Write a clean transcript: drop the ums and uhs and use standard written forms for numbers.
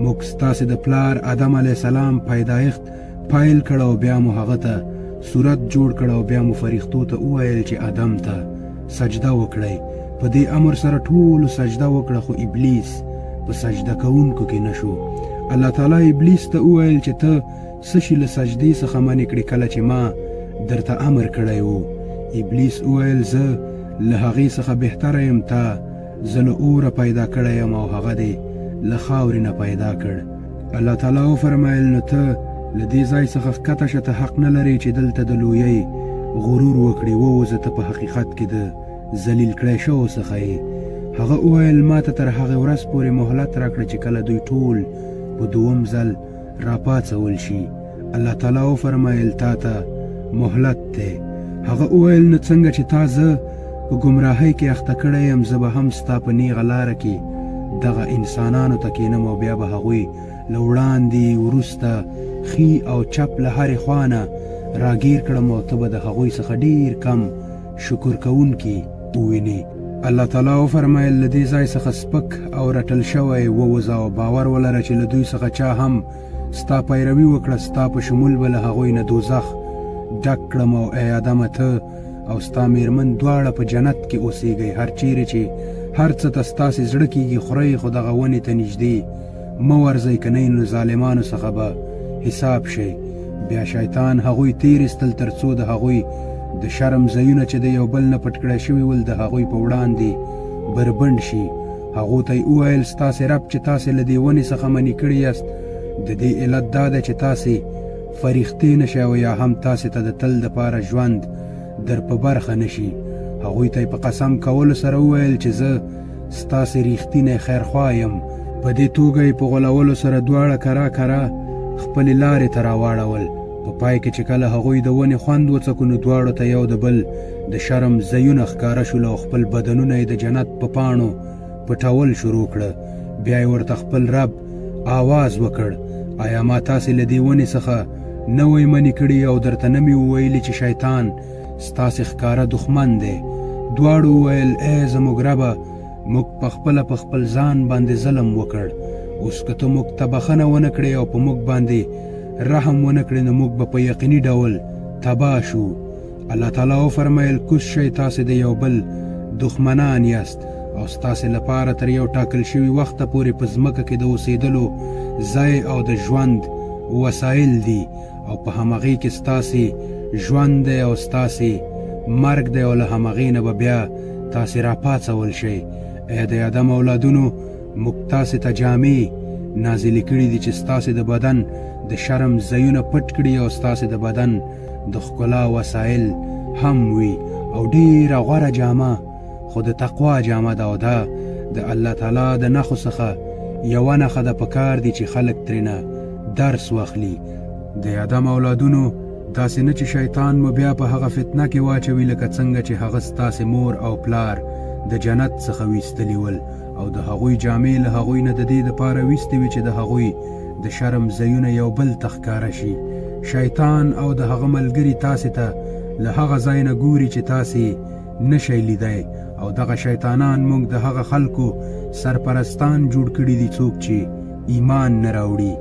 موږ ستاسې د پلار آدم علیه السلام پیدایښت پایل کړ او بیا مو هغه ته صورت جوړ کړ او بیا مو فرښتو ته وویل چې آدم ته سجده وکړئ. په دې امر سره ټولو سجده وکړه، خو ابلیس په سجده کوونکو کې نشو. الله تعالی ابلیس ته وویل چې ته څه شي له سجدې څخه منې کړې کله چې ما درته امر کړی و. ابلیس وویل زه له هغې څخه بهتره یم، زه له اوره پیدا کړی یم او هغه دې له خاورې نه پیدا کړ. الله تعالی وفرمایل نو ته له دې ځای څخه ښکته شه، ته حق نه لرې چې دلته د لویۍ غرور وکړې. ووځه، ته په حقیقت کې د ذلیل کړی شوو څخه یې. هغه وویل ما ته تر هغې ورځ پورې مهلت راکړه چې کله دوی ټول په دوم ځل راپاڅول شي. الله تعالی وفرمایل تا ته مهلت دی. هغه وویل نو څنګه چې تا زه په ګمراهۍ کې اخته کړی یم، زه به هم ستا په نیغه لاره کې دغه انسانانو ته کینم او بیا به هغوی له وړاندې وروسته ښي او چپ له هرې خوا نه راګیر کړم او ته به د هغوی څخه ډیر کم شکر کوونکي ووینې. الله تعالی وفرمایل له دې ځای څخه سپک او رټل شوی ووځه او باور ولره چې له دوی څخه چا هم ستا پیروي وکړه، ستا په شمول به له هغوی نه دوزخ ډک کړم. او ای آدمه ته او ستا میرمن دواړه په جنت کې اوسېږئ. هر چیرې چې هر څه ته ستاسې زړه کېږي خورئ، خو دغه ونې ته نږدې مه ورځئ، که نه نو ظالمانو څخه به حساب شئ. بیا شیطان هغوی تېرېستل تر څو د هغوی د شرم ځایونه چې د یو بل نه پټ کړی شوي ول د هغوی په وړاندې بربنډ شي. هغو ته یې وویل ستاسې رب چې تاسې له دې ونې څخه منې کړي یاست، د دې علت دا ده چې تاسې فریښتې نه شئ او یا هم تاسې ته د تل دپاره ژوند در په برخه نشي. هغوی ته یې په قسم کولو سره وویل چې زه ستاسې ریښتینی خیرخوا یم. په دې توګه یې په غولولو سره دواړه کرا کرا خپلې لارې ته راواړول. په پای کې چې کله هغوی د ونې خوند وڅکو نو دواړو ته یو د بل د شرم ځایونه ښکاره شول او خپل بدنونه یې د جنت په پاڼو پټول شروع کړه. بیا یې ورته خپل رب آواز وکړ آیا ما تاسې له دې ونې څخه نه وی منې کړي او درته نه مې وویلي چې شیطان ستاسې ښکاره دښمن دی؟ دواړو وویل ای زموږ ربه، موږ پخپله په خپل ځان باندې ظلم وکړ. اوس که ته موږ ته بخښنه ونه کړې او په موږ باندې رحم ونه کړې نو موږ به په یقیني ډول تباه شو. الله تعالی وفرمایل کوز شئ، تاسې د یو بل دښمنان یاست او ستاسې لپاره تر یو ټاکل شوي وخته پورې په ځمکه کې د اوسېدلو ځای او د ژوند وسایل دي او په همغې کې ستاسې ژوند دی او ستاسې مرګ دی او له همغې نه به بیا تاسې راپاڅول شئ. ای د آدم اولادونو، موږ تاسې ته جامې نازلې کړي دي چې ستاسې د بدن د شرم ځایونه پټ کړي او ستاسې د بدن د ښکلا وسایل هم وي او ډېره غوره جامه خو د تقوا جامه ده او دا د الله تعالی د نښو څخه یوه نښه ده. په کار دي چې خلک ترېنه درس واخلي. د آدم اولادونو، داسې نه چې شیطان مو بیا په هغه فتنه کې واچوي لکه څنګه چې هغه ستاسې مور او پلار د جنت څخه ویستلي ول او د هغوی جامې له هغوی نه د دې دپاره ویستې وي چې د هغوی د شرم ځایونه یو بل ته ښکاره شي. شیطان او د هغه ملګري تاسې ته له هغه ځای نه ګوري چې تاسې نشئ لیدی او دغه شیطانان موږ د هغه خلکو سرپرستان جوړ کړي دي څوک چې ایمان نه راوړي.